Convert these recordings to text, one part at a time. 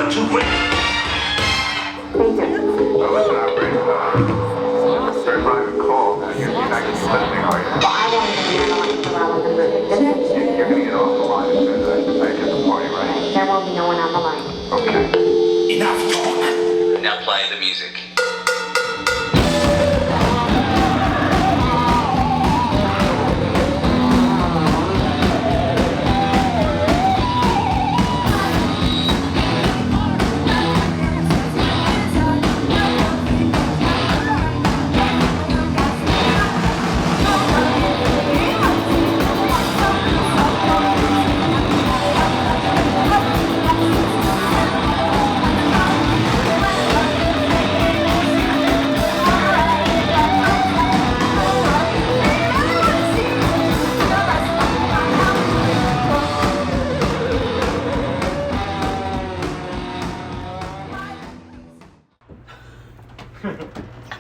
Sir Bryan called. You're not going to be listening, are you? Well, I don't even know what you're going to get off the line as soon as I get the party, right? There won't be no one on the line. Okay. Enough talk. Now play the music.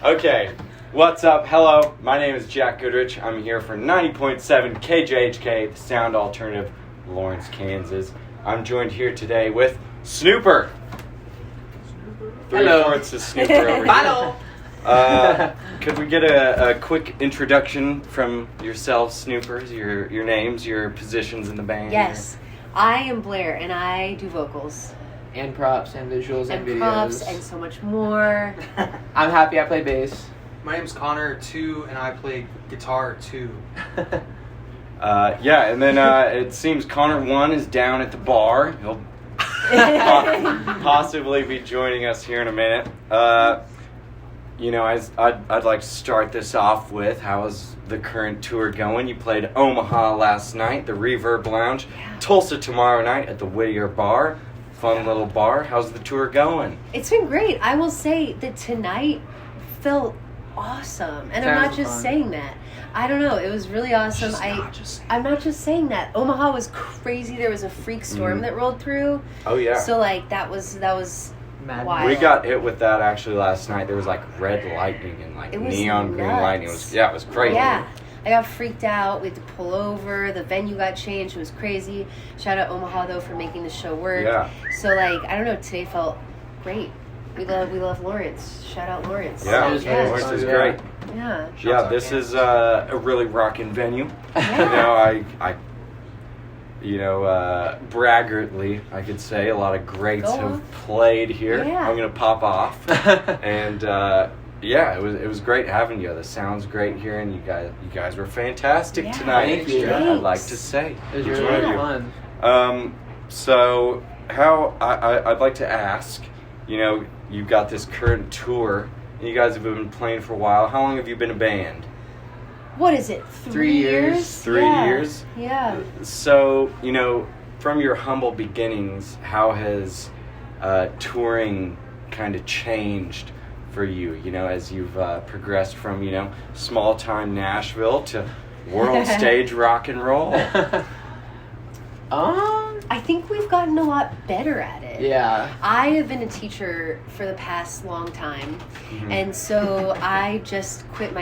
Okay, what's up? Hello, my name is Jack Goodrich. I'm here for 90.7 KJHK, the sound alternative, Lawrence, Kansas. I'm joined here today with Snooper. Hello. 3/4 is Snooper over here. Could we get a quick introduction from yourselves, Snoopers? Your names, your positions in the band? Yes, I am Blair, and I do vocals. And props and visuals and videos. Props and so much more. I'm happy I play bass. My name's Connor, too, and I play guitar, too. Yeah, and then it seems Connor 1 is down at the bar. He'll possibly be joining us here in a minute. I'd like to start this off with, how is the current tour going? You played Omaha last night, the Reverb Lounge. Yeah. Tulsa tomorrow night at the Whittier Bar. Fun little bar. How's the tour going? It's been great. I will say that tonight felt awesome. And I'm not just fun. saying that. I don't know. It was really awesome. I'm not just saying that. Omaha was crazy. There was a freak storm that rolled through. Oh, yeah. So, that was Mad. wild. We got hit with that actually last night. There was red lightning and It was neon green nuts. lightning. It was crazy. Yeah. I got freaked out. We had to pull over. The venue got changed. It was crazy. Shout out Omaha, though, for making the show work. Yeah. So, I don't know. Today felt great. We love Lawrence. Shout out Lawrence. Yeah, It was Lawrence fun. is Yeah. great. Yeah. Yeah, this is a really rockin' venue. Yeah. Braggartly, I could say a lot of greats Go have on. played here. Yeah. I'm gonna pop off, and it was great having you. The sound's great here, and you guys were fantastic Yeah, tonight. thank you. I'd like Thanks. to say. It was Each really one of you. fun. So how I'd like to ask, you've got this current tour, and you guys have been playing for a while. How long have you been a band? What is it? 3 years. 3 Yeah. years? Yeah. So, from your humble beginnings, how has touring kind of changed for you, as you've progressed from, small-time Nashville to world stage rock and roll? I think we've gotten a lot better at it. Yeah. I have been a teacher for the past long time, and so I just quit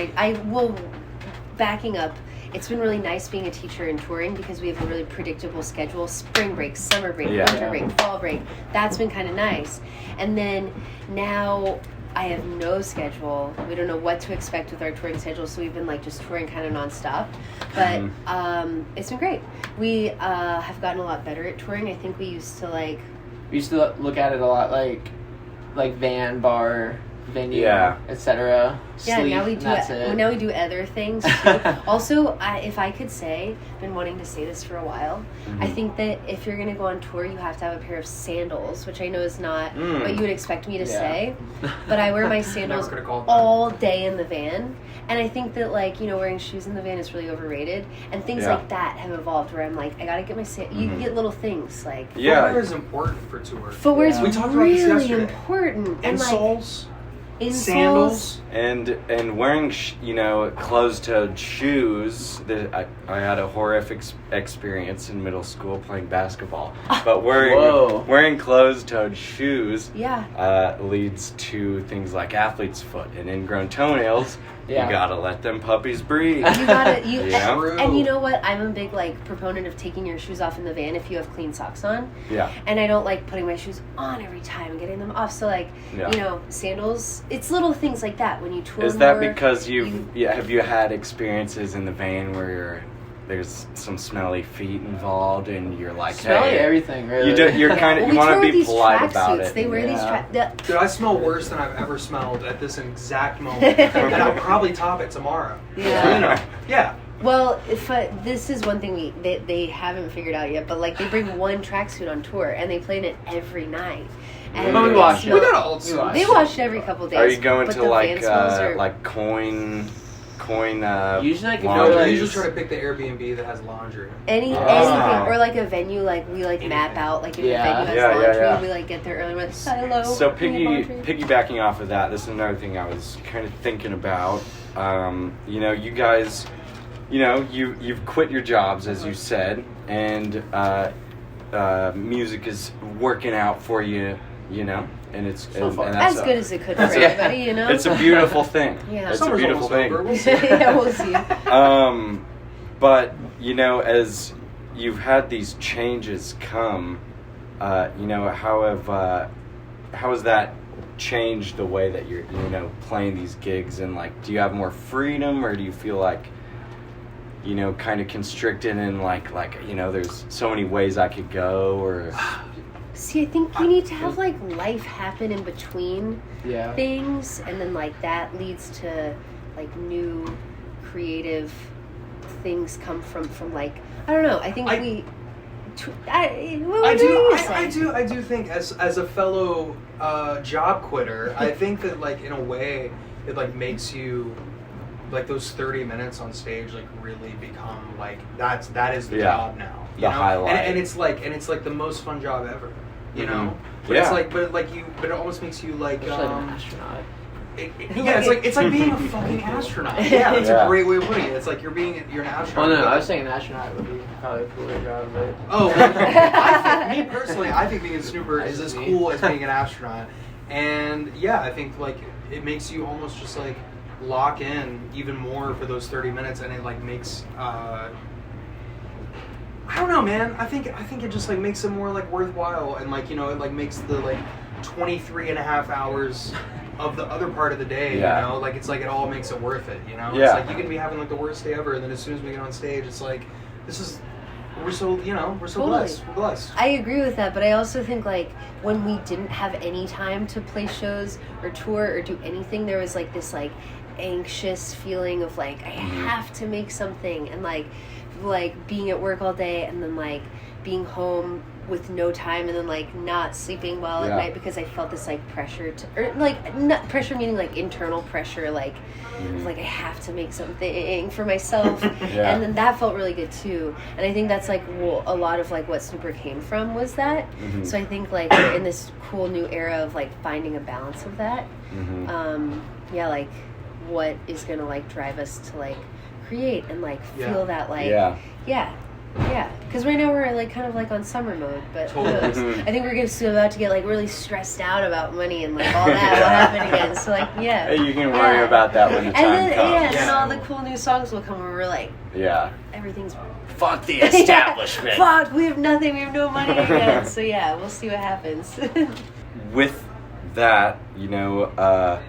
backing up. It's been really nice being a teacher and touring because we have a really predictable schedule. Spring break, summer break, Yeah. winter break, fall break. That's been kind of nice. And then now I have no schedule. We don't know what to expect with our touring schedule, so we've been just touring kind of nonstop. But it's been great. We have gotten a lot better at touring. I think we used to We used to look at it a lot like van, bar, venue, Yeah. etc. Yeah, Sleep, now we and do that's it. now we do other things too. Also, if I could say, been wanting to say this for a while. I think that if you're gonna go on tour, you have to have a pair of sandals, which I know is not what you would expect me to say, but I wear my sandals could've called that. all day in the van, and I think that wearing shoes in the van is really overrated, and things Yeah. like that have evolved where I'm I gotta get my you can get little things Footwear is important for tour. footwear is We talked about this really yesterday. important, and Insoles, insoles. sandals. And wearing closed-toed shoes. I had a horrific experience in middle school playing basketball. But wearing closed-toed shoes Yeah. leads to things like athlete's foot and ingrown toenails, Yeah. You gotta let them puppies breathe. Yeah. And you know what? I'm a big like proponent of taking your shoes off in the van if you have clean socks on. Yeah. And I don't like putting my shoes on every time and getting them off. So like, Yeah. you know, sandals. It's little things like that when you tour. Is that more, because have you had experiences in the van where there's some smelly feet involved and you're like, Smelly hey, everything, really. you're kind of, Well, you we want tour to with be these polite track about suits. it. They wear these Dude, I smell worse than I've ever smelled at this exact moment. And I'll probably top it tomorrow. Yeah. So, you know, yeah. Well, if this is one thing they haven't figured out yet, but like they bring one tracksuit on tour and they play in it every night. And But we it wash it. smells- We got old We wash They wash it every couple days. Are you going but to the like van smells are- coin Usually, like, if No, I laundries? usually try to pick the Airbnb that has laundry. anything or like a venue like we like map out like if Yeah. a venue has Yeah, laundry yeah. we like get there early with hello. So we need laundry." piggybacking off of that, this is another thing I was kind of thinking about. You know, you guys, you know, you've quit your jobs as you said, and music is working out for you, you know, and it's So far. and that's as good as it could for that's everybody, you know. It's a beautiful thing. Yeah. It's a Summer's beautiful almost thing. over. We'll see. Yeah, we'll see. But you know, as you've had these changes come, you know, how has that changed the way that you're, you know, playing these gigs? And like, do you have more freedom, or do you feel like, you know, kind of constricted and like you know, there's so many ways I could go? Or See, I think we need to have like life happen in between Yeah. things, and then like that leads to like new creative things come from like I don't know. I think I do think as a fellow job quitter, I think that like in a way it like makes you like those 30 minutes on stage like really become like that is the job now. You The know? highlight. And it's like the most fun job ever. You know? But Yeah. it's like but it almost makes you like Just like an astronaut. it's like being a fucking astronaut. Yeah, that's a great way of putting it. It's like you're an astronaut. Well, no, I was saying an astronaut would be probably a cooler job, but... Oh, well, me personally, I think being a snooper is as cool as being an astronaut. And yeah, I think like it makes you almost just like lock in even more for those 30 minutes, and it like makes I don't know, man. I think it just like makes it more like worthwhile, and like, you know, it like makes the like 23 and a half hours of the other part of the day, Yeah. you know, like it's like it all makes it worth it, you know. Yeah. It's like you can be having like the worst day ever, and then as soon as we get on stage, it's like we're so Totally. blessed. We're blessed. I agree with that, but I also think like when we didn't have any time to play shows or tour or do anything, there was like this like anxious feeling of like I have to make something, and like being at work all day and then like being home with no time, and then like not sleeping well at night because I felt this like pressure or like not pressure meaning like internal pressure, like of, like I have to make something for myself. And then that felt really good too, and I think that's like a lot of like what Snooper came from was that. So I think like we're in this cool new era of like finding a balance of that. Like what is gonna like drive us to like create and like feel that like because right now we're like kind of like on summer mode, but who knows? I think we're just about to get like really stressed out about money and like all that will happen again. So like you can worry about that when the time and then, comes. and then all the cool new songs will come where we're like everything's fuck the establishment. fuck, we have nothing, we have no money again. So yeah, we'll see what happens. With that, you know,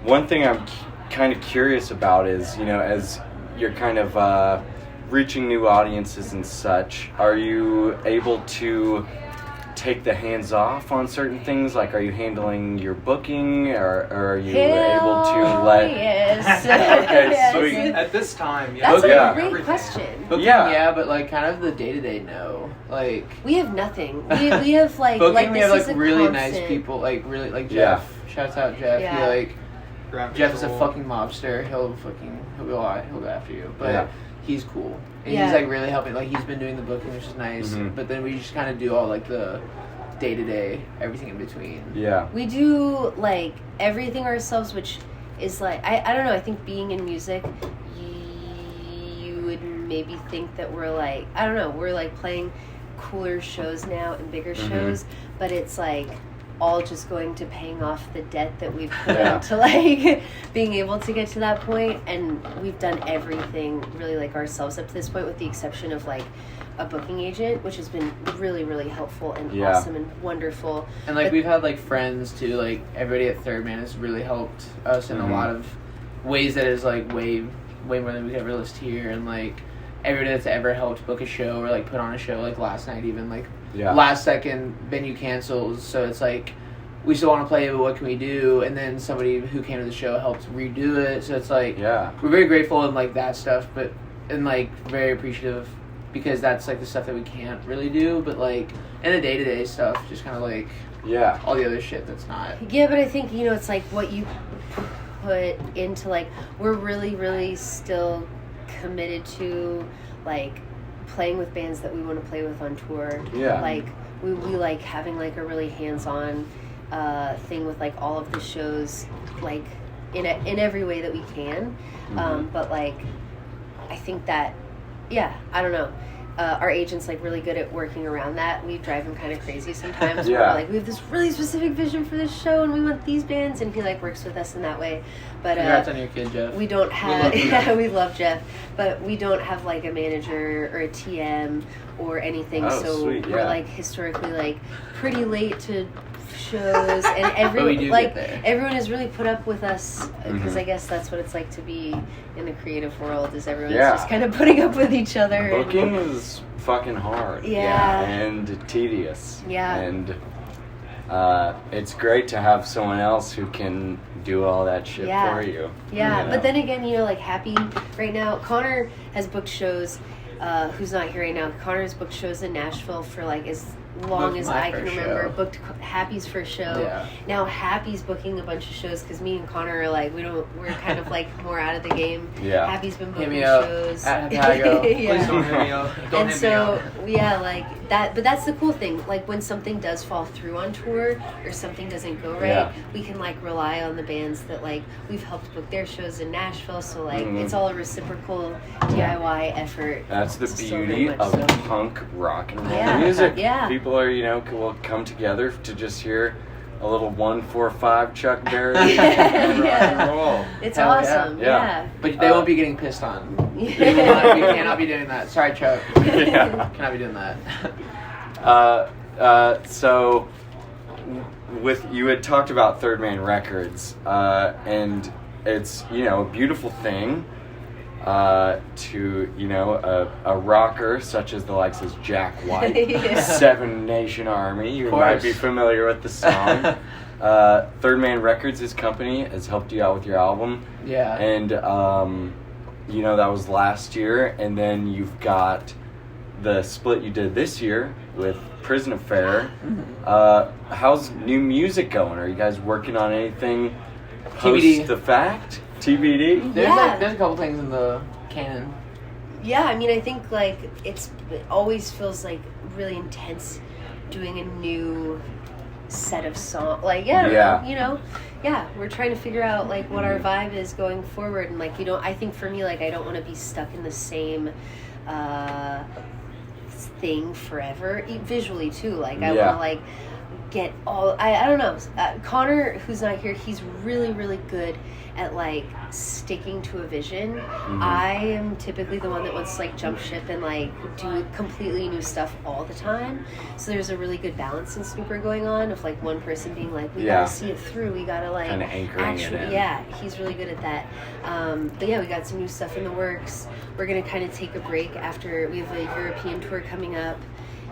one thing I'm kind of curious about is, you know, as you're kind of reaching new audiences and such, are you able to take the hands off on certain things? Like, are you handling your booking, or are you able to let... yes. Okay, Yes. sweet. At this time, That's Yeah. a great Everything. question. Booking, Yeah. but like kind of the day-to-day no. Like... We have nothing. We have like Booking, like we this have is like a really constant. nice people, like really, like Yeah. Jeff. Shouts out Jeff. Yeah. He like... Grab Jeff is a control. fucking mobster. He'll go after you. But he's cool. And Yeah. he's like really helping. Like he's been doing the booking, which is nice. But then we just kind of do all like the day-to-day, everything in between. Yeah. We do like everything ourselves, which is like I don't know. I think being in music, you would maybe think that we're like I don't know. We're like playing cooler shows now and bigger shows, but it's like all just going to paying off the debt that we've put into like being able to get to that point. And we've done everything really like ourselves up to this point, with the exception of like a booking agent, which has been really, really helpful and awesome and wonderful. And like we've had like friends too, like everybody at Third Man has really helped us in a lot of ways that is like way more than we could ever list here. And like everybody that's ever helped book a show or like put on a show, like last night even, like last second venue cancels, so it's like we still want to play, but what can we do? And then somebody who came to the show helped redo it, so it's like we're very grateful and like that stuff, but and like very appreciative, because that's like the stuff that we can't really do, but like in the day-to-day stuff, just kind of like all the other shit that's not. Yeah, but I think, you know, it's like what you put into like, we're really still committed to like playing with bands that we want to play with on tour. Like we like having like a really hands-on thing with like all of the shows, like in every way that we can. But like I think that I don't know, our agent's like really good at working around that. We drive him kind of crazy sometimes. We're like, we have this really specific vision for this show and we want these bands, and he like works with us in that way. But congrats on your kid, Jeff. We don't have we love Jeff, but we don't have like a manager or a TM or anything. We're like historically like pretty late to shows, and everyone has really put up with us, because I guess that's what it's like to be in the creative world, is everyone's just kind of putting up with each other. Booking is fucking hard and tedious, and it's great to have someone else who can do all that shit for you. You know? But then again, you know, like Happy right now, Connor has booked shows, who's not here right now. Connor's booked shows in Nashville for like as long as I can remember. Booked Happy's first show. Now Happy's booking a bunch of shows, because me and Connor are like, we're kind of like more out of the game. Happy's been booking shows. Please don't hit me up. Don't hit me up. Like that. But that's the cool thing. Like when something does fall through on tour or something doesn't go right, we can like rely on the bands that like we've helped book their shows in Nashville. So like it's all a reciprocal DIY effort. That's the beauty of punk rock and roll music. People are, you know, will come together to just hear a little 1-4-5 Chuck Berry rock and roll. It's awesome. But they won't be getting pissed on. We cannot be doing that. Sorry, Chuck. Cannot be doing that. So with you had talked about Third Man Records, and it's, you know, a beautiful thing. To, you know, a rocker such as the likes of Jack White, Seven Nation Army, you might be familiar with the song. Third Man Records, his company, has helped you out with your album. And, you know, that was last year. And then you've got the split you did this year with Prison Affair. How's new music going? Are you guys working on anything post the fact? TBD? There's a couple things in the canon. I mean, I think like it always feels like really intense doing a new set of songs. Like you know, we're trying to figure out like what our vibe is going forward, and like, you know, I think for me, like I don't want to be stuck in the same thing forever, visually too. Like I want to like get all I don't know. Connor, who's not here, he's really good at like sticking to a vision. I am typically the one that wants to like jump ship and like do completely new stuff all the time. So there's a really good balance in Snooper going on of like one person being like, we gotta see it through, we gotta like kind of anchoring it in. He's really good at that. But we got some new stuff in the works. We're gonna kind of take a break after we have a European tour coming up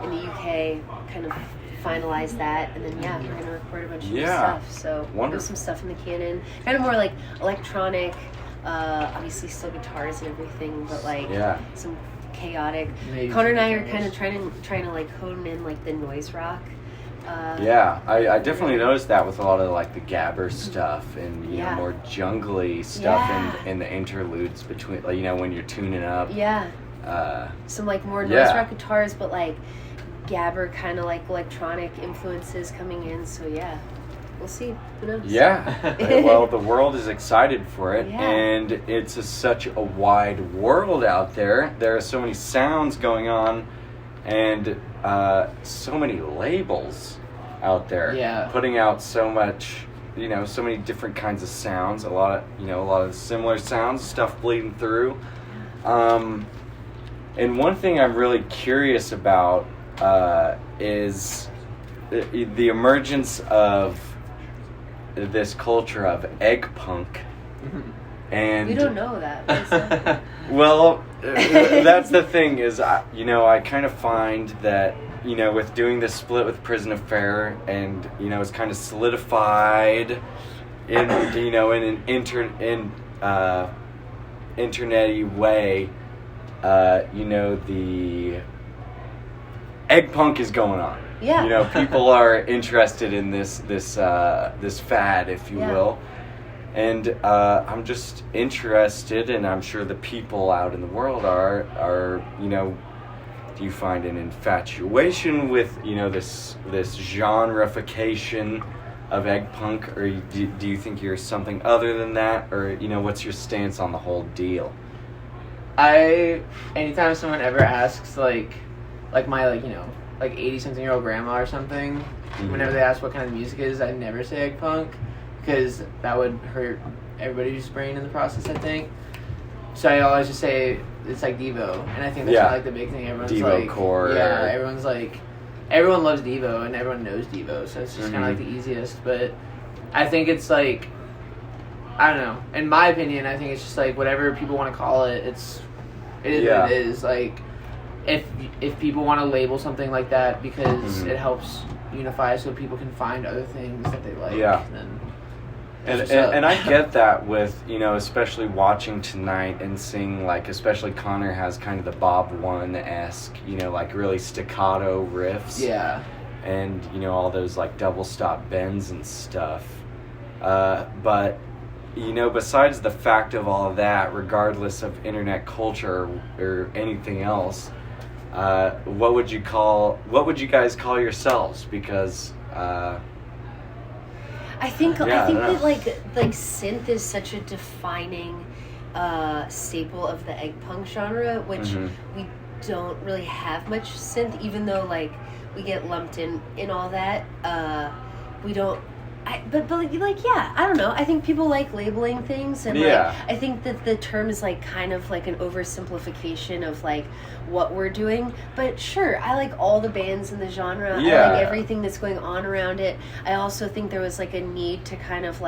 in the UK, kind of finalize that, and then we're gonna record a bunch of new stuff. So there's some stuff in the canon, kind of more like electronic, obviously still guitars and everything, but like some chaotic. Connor and I are kind of trying to like hone in like the noise rock. I definitely noticed that with a lot of like the gabber stuff and you know, more jungly stuff in the interludes between, like, you know, when you're tuning up. Some like more noise rock guitars, but like gabber kind of like electronic influences coming in. So we'll see. Who knows? Well, the world is excited for it, and it's such a wide world out there. There are so many sounds going on, and so many labels out there. Yeah. Putting out so much, so many different kinds of sounds, a lot of similar sounds, stuff bleeding through. And one thing I'm really curious about is the emergence of this culture of egg punk. And We don't know that. What is that? well, that's the thing is, I kind of find that, with doing this split with Prison Affair, and, it's kind of solidified in, in an internet-y way, the egg punk is going on. Yeah. People are interested in this fad, if you will. And I'm just interested, and I'm sure the people out in the world are do you find an infatuation with, this genreification of egg punk, or do you think you're something other than that, or, what's your stance on the whole deal? Anytime someone ever asks, my, 80-something-year-old grandma or something, whenever they ask what kind of music it is, I never say egg punk, because that would hurt everybody's brain in the process, I think. So I always just say it's like Devo, and I think that's kind of the big thing. Everyone's Devo core. Yeah, everyone loves Devo, and everyone knows Devo, so it's just kind of the easiest. But I think it's I don't know. In my opinion, I think it's just whatever people want to call it. It is what it is. If people want to label something like that because it helps unify, so people can find other things that they like. Yeah. Then and I get that with, especially watching tonight and seeing, especially Connor has kind of the Bob One-esque, really staccato riffs. Yeah. And, all those, double stop bends and stuff. But, besides the fact of all of that, regardless of internet culture or anything else, what would you guys call yourselves? Because, I think that synth is such a defining staple of the egg punk genre, which we don't really have much synth, even though we get lumped in all that. We don't. I don't know. I think people like labeling things, and I think that the term is kind of an oversimplification of what we're doing. But sure, I like all the bands in the genre. I like everything that's going on around it. I also think there was a need to kind of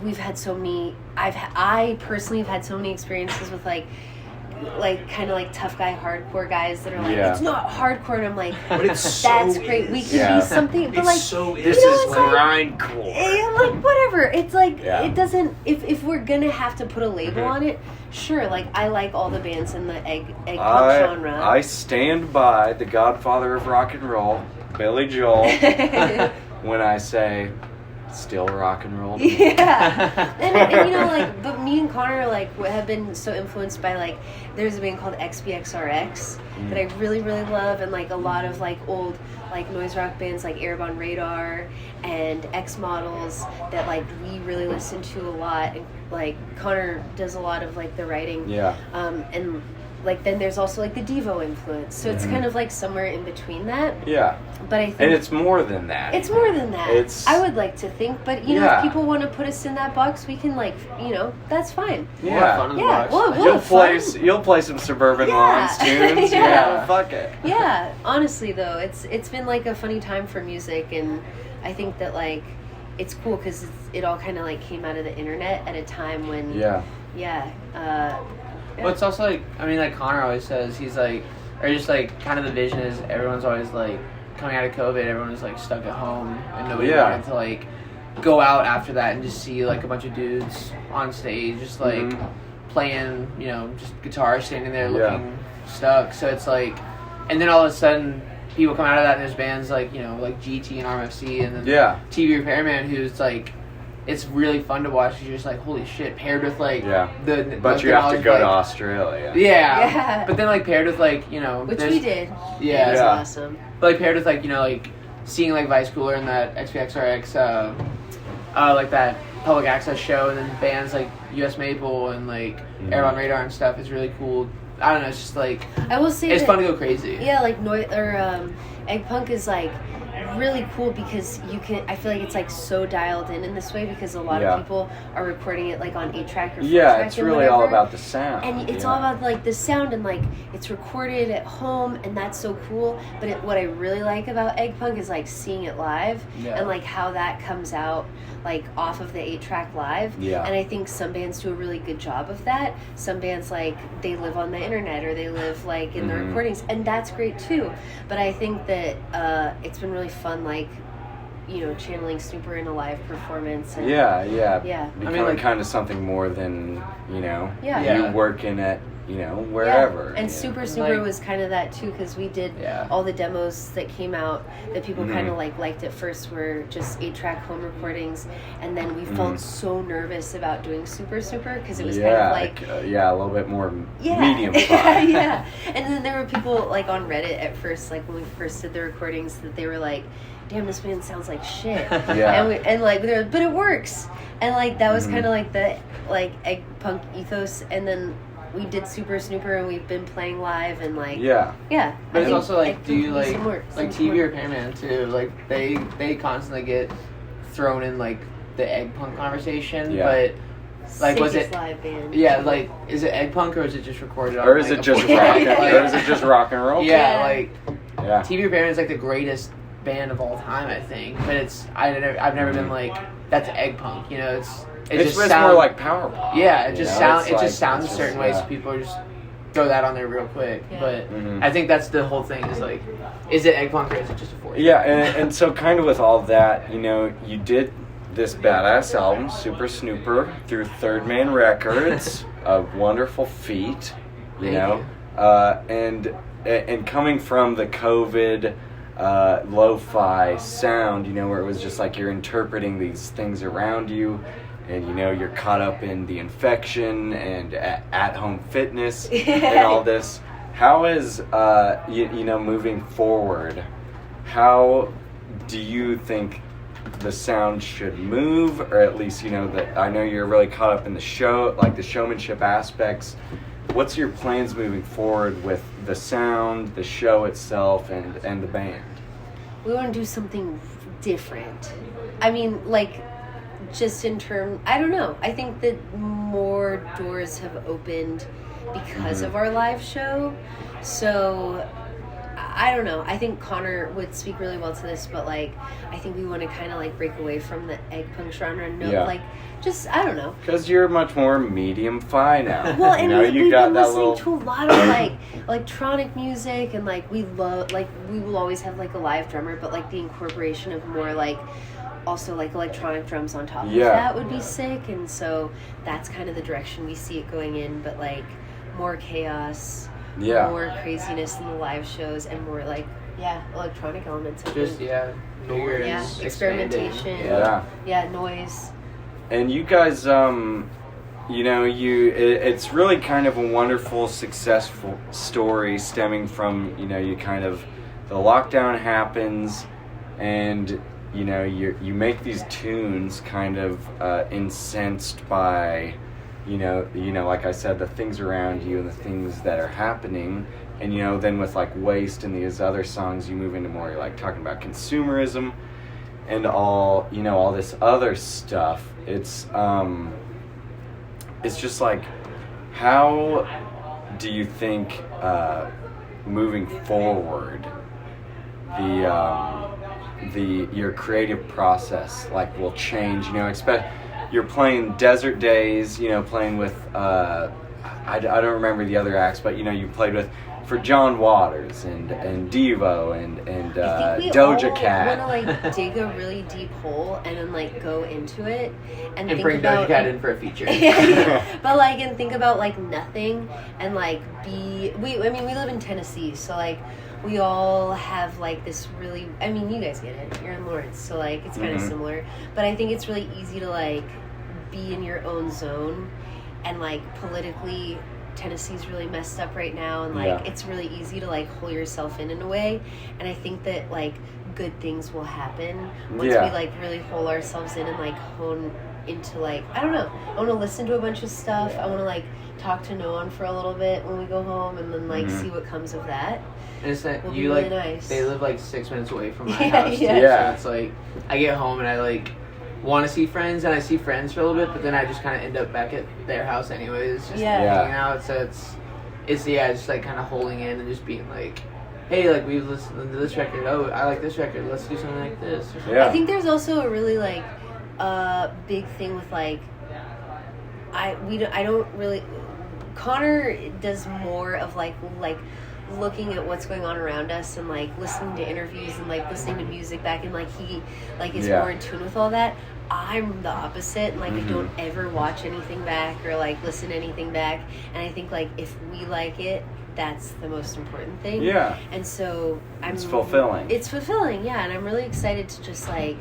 we've had so many. I personally have had so many experiences with kind of tough guy hardcore guys that are it's not hardcore, and I'm but it's that's so great. Is. We can be something, but it's so this is grindcore. Whatever. It's it doesn't. If we're gonna have to put a label on it, sure. I like all the bands in the egg punk genre. I stand by the Godfather of rock and roll, Billy Joel, when I say. Still rock and roll. Yeah. and but me and Connor have been so influenced by there's a band called XBXRX that I really, really love, and a lot of old noise rock bands like Airborne Radar and X Models that we really listen to a lot, and Connor does a lot of the writing. Yeah. And then there's also the Devo influence, so it's kind of somewhere in between that. Yeah. But I think, and it's more than that. It's more than that. I would like to think, but if people want to put us in that box, we can that's fine. We'll have fun in the box. You'll play some Suburban Lawns tunes. Fuck it. Yeah. Honestly though, it's been a funny time for music, and I think that it's cool because it all kind of came out of the internet at a time when Well, it's also Connor always says, he's or just kind of the vision is everyone's always coming out of COVID, everyone was stuck at home, and nobody wanted to go out after that and just see a bunch of dudes on stage just playing, just guitar, standing there looking stuck. So it's and then all of a sudden people come out of that and there's bands GT and RMFC, and then TV Repairman, who's it's really fun to watch because you're just holy shit, paired with but you have to go to Australia. Yeah. But then paired with which we did. Yeah. It was awesome. But paired with seeing Vice Cooler and that XPXRX that public access show, and then bands like US Maple and Airborne Radar and stuff is really cool. I don't know, it's just I will say it's fun to go crazy. Yeah, egg punk is really cool because I feel like it's like so dialed in this way because a lot of people are recording it like on 8-track or 4-track. Yeah, it's really all about the sound. And it's all about like the sound and like it's recorded at home and that's so cool. But what I really like about Egg Punk is like seeing it live and like how that comes out like off of the 8-track live. Yeah. And I think some bands do a really good job of that. Some bands like they live on the internet or they live like in the recordings, and that's great too. But I think that it's been really fun, like, you know, channeling Snooper in a live performance. And, yeah. I Becoming like, kind of something more than, you know, Yeah. you working at, you know, wherever. And Super was kind of that too, because we did all the demos that came out that people kind of like liked at first were just 8-track home recordings, and then we felt so nervous about doing Super because it was kind of like a little bit more medium fine. Yeah. And then there were people like on Reddit at first, like when we first did the recordings, that they were like, damn, this band sounds like shit. And like they were, but it works. And like that was kind of like the like Egg Punk ethos. And then we did Super and we've been playing live and like But it's also like, do you like TV Repairman too? Like they constantly get thrown in like the Egg Punk conversation, but like was it live band. like is it Egg Punk or is it just recorded on, or is like, it just rock or is it just rock and roll? TV Repairman is like the greatest band of all time, I think. But I've never been like, that's Egg Punk, you know. It's just more like power pop. Yeah, it just sounds a certain way, so people just throw that on there real quick. But I think that's the whole thing, is like, is it Egg Punk or is it just a 4? Yeah, and so kind of with all that, you know, you did this badass album, Super Snooper, through Third Man Records, a wonderful feat, you know, and coming from the COVID lo-fi sound, you know, where it was just like you're interpreting these things around you, and you know, you're caught up in the infection and at-home fitness and all this. How is you know, moving forward, how do you think the sound should move, or at least, you know, that I know you're really caught up in the show, like the showmanship aspects. What's your plans moving forward with the sound, the show itself, and the band? We want to do something different. I mean, like, just in terms, I don't know. I think that more doors have opened because of our live show. So, I don't know. I think Connor would speak really well to this, but, like, I think we want to kind of, like, break away from the Egg Punk genre and like, just, I don't know. Because you're much more medium-fi now. Well, and you know, we've got been that listening to a lot of, like, electronic music, and, like, we love, like, we will always have, like, a live drummer, but, like, the incorporation of more, like, also, like, electronic drums on top of that would be sick, and so that's kind of the direction we see it going in, but, like, more chaos, more craziness in the live shows, and more, like, electronic elements. Just, bigger experimentation. Noise. And you guys, you know, it's really kind of a wonderful, successful story stemming from, you know, you kind of, the lockdown happens, and, you know, you make these tunes kind of incensed by, you know, like I said, the things around you and the things that are happening. And, you know, then with, like, Waste and these other songs, you move into more, like, talking about consumerism and all, you know, all this other stuff. It's just like, how do you think moving forward your creative process, like, will change? You know, you're playing Desert Days, you know, playing with I don't remember the other acts, but, you know, you played with for John Waters and Devo and Doja Cat. I think we all want to, like, dig a really deep hole and then, like, go into it and think bring about, Doja Cat in for a feature. But, like, and think about, like, nothing and, like, we live in Tennessee, so, like, we all have, like, this really, I mean, you guys get it, you're in Lawrence, so, like, it's kind of similar, but I think it's really easy to, like, be in your own zone, and, like, politically, Tennessee's really messed up right now, and, like, it's really easy to, like, hole yourself in a way, and I think that, like, good things will happen once Yeah. we like really hole ourselves in and like hone into like, I don't know, I want to listen to a bunch of stuff. I want to like talk to no one for a little bit when we go home, and then like see what comes of that. And it's that Will you be really like nice. they live like 6 minutes away from my Yeah, house. yeah. Too, Yeah. So it's like I get home and I like want to see friends, and I see friends for a little bit, but then I just kind of end up back at their house anyways, just Yeah. hanging out. So it's just like kind of holding in and just being like, hey, like we've listened to this record. Oh, I like this record. Let's do something like this. Or something. Yeah. I think there's also a really like big thing with like I don't really. Connor does more of like looking at what's going on around us and like listening to interviews and like listening to music back, and like he like is more in tune with all that. I'm the opposite, and like I don't ever watch anything back or like listen to anything back, and I think like if we like it, that's the most important thing. Yeah. And so It's fulfilling. It's fulfilling, yeah, and I'm really excited to just like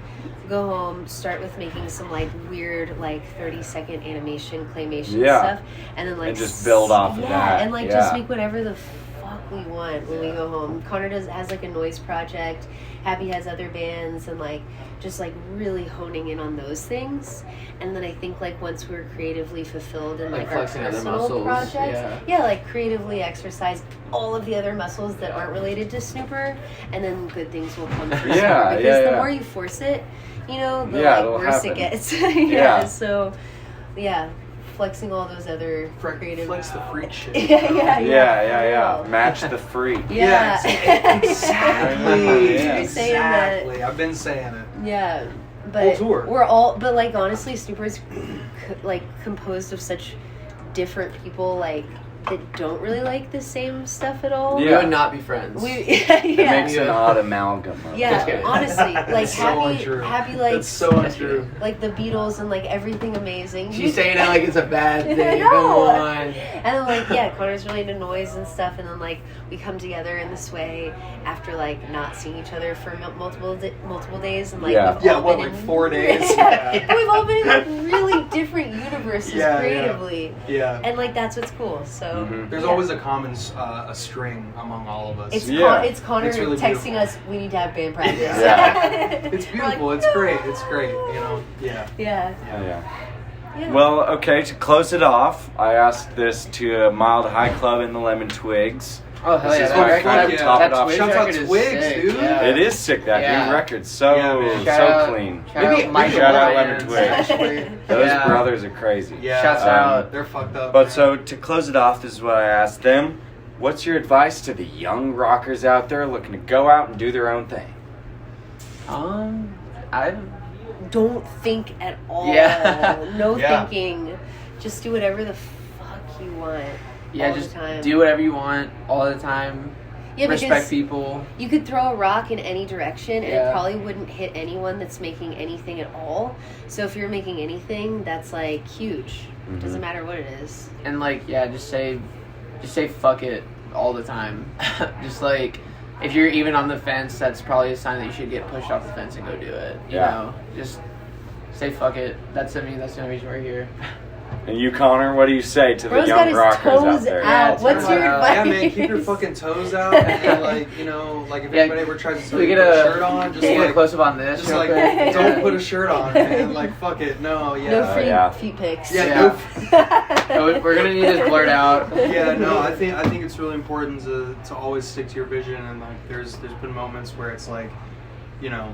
go home, start with making some like weird like 30-second animation claymation stuff, and then like and just build off of that. and like just make whatever the fuck we want when we go home. Connor has like a noise project. Happy has other bands, and like just like really honing in on those things. And then I think like once we're creatively fulfilled in like our flexing other personal muscles, projects, yeah, like creatively exercise all of the other muscles that aren't related to Snooper, and then good things will come through. Yeah, Snooper, because the more you force it, you know, the like worse it gets. So yeah, flexing all those other creative. Flex the freak shit. Yeah. Match the freak. Yeah. Exactly. Yeah. You're saying that. Exactly. I've been saying it. Yeah, Whole but tour. we're all. But like honestly, Snooper is like composed of such different people, like that don't really like the same stuff at all. We Yeah. would not be friends. It makes an odd amalgam of Just kidding. Yeah, honestly, like That's so untrue. happy, like That's so untrue. like the Beatles and like everything amazing. She's saying it like it's a bad thing. No. Come on. And then like yeah, Connor's really into noise and stuff, and then like we come together in this way after like not seeing each other for multiple days, and like we've Yeah, all what, been like in, 4 days? Yeah. And we've all been in like really different universes creatively, Yeah. and like that's what's cool. So There's always a common a string among all of us. it's It's Connor It's really texting beautiful. us. We need to have band practice. It's We're like, beautiful. It's great. It's great. You know. Yeah. Yeah. Yeah. Well, okay, to close it off, I asked this to a Mild High Club in the Lemon Twigs. Oh hell This yeah! is That what record, fun to that top it off. Twigs Shout out record is Twigs, sick, dude. Yeah. It is sick, that Yeah. new record. So Yeah, so clean. Maybe shout out Lemon Bryan, Twigs. actually. Those Yeah. brothers are crazy. Yeah. Shouts out. They're fucked up. But man. so to close it off, this is what I asked them. What's your advice to the young rockers out there looking to go out and do their own thing? I Don't think at all. Yeah. No Yeah. thinking. Just do whatever the fuck you want. yeah, all just the time. do whatever you want all the time. Yeah, Respect because people. you could throw a rock in any direction and Yeah. it probably wouldn't hit anyone that's making anything at all. So if you're making anything, that's like huge. Doesn't matter what it is. And like just say fuck it all the time. Just like if you're even on the fence, that's probably a sign that you should get pushed off the fence and go do it. You know, just say fuck it. That's the only reason we're here. And you, Connor, what do you say to the Bro's got young his rockers out toes there? out. What's your advice? Yeah, man, keep your fucking toes out, and like if anybody ever tries to we put get a a shirt on, just get a like close up on this. just real like quick. don't put a shirt on, man. Like fuck it, no, yeah, No free yeah. feet pics. yeah, So we're gonna need this blurred out. yeah, no, I think it's really important to always stick to your vision, and like there's been moments where it's like, you know,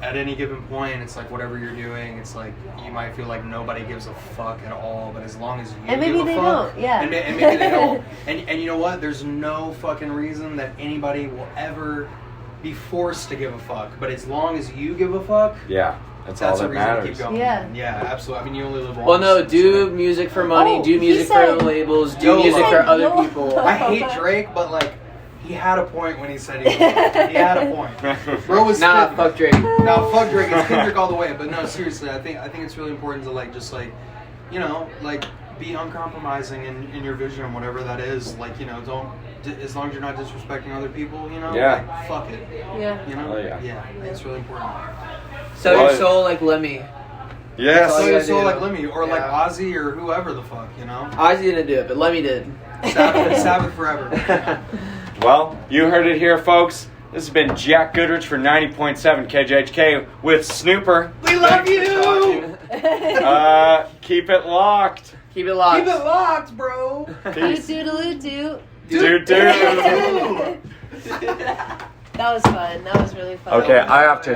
at any given point, it's like whatever you're doing, it's like you might feel like nobody gives a fuck at all, but as long as you And maybe give a they fuck, don't, yeah. and maybe they don't, and you know what? There's no fucking reason that anybody will ever be forced to give a fuck, but as long as you give a fuck, Yeah, that's all that's a that reason to matters. keep going. Yeah. Yeah, absolutely. I mean, you only live once. Well, no, do so- music for money. Oh, Do he music said- for labels. Do YOLO. music for other YOLO. people. I hate Drake, but like, he had a point when he said he had a point. Bro was Nah, spitting. fuck Drake. Now fuck Drake, it's Kendrick all the way. But no, seriously, I think it's really important to like just like, you know, like be uncompromising in your vision, whatever that is. Like, you know, don't as long as you're not disrespecting other people, you know, Yeah. like fuck it. Yeah. You know? Oh, yeah. I think it's really important. Sell Well, your soul like Lemmy. Yes. all So, you gotta so do. like Lemmy or like Yeah. Ozzy or whoever the fuck, you know? Ozzy didn't do it, but Lemmy did. Sabbath forever. Well, you heard it here, folks. This has been Jack Goodrich for 90.7 KJHK with Snooper. We love you. Keep it locked. Keep it locked. Keep it locked, bro. Peace. Doodaloo-doo. Dude. That was fun. That was really fun. Okay, I have to.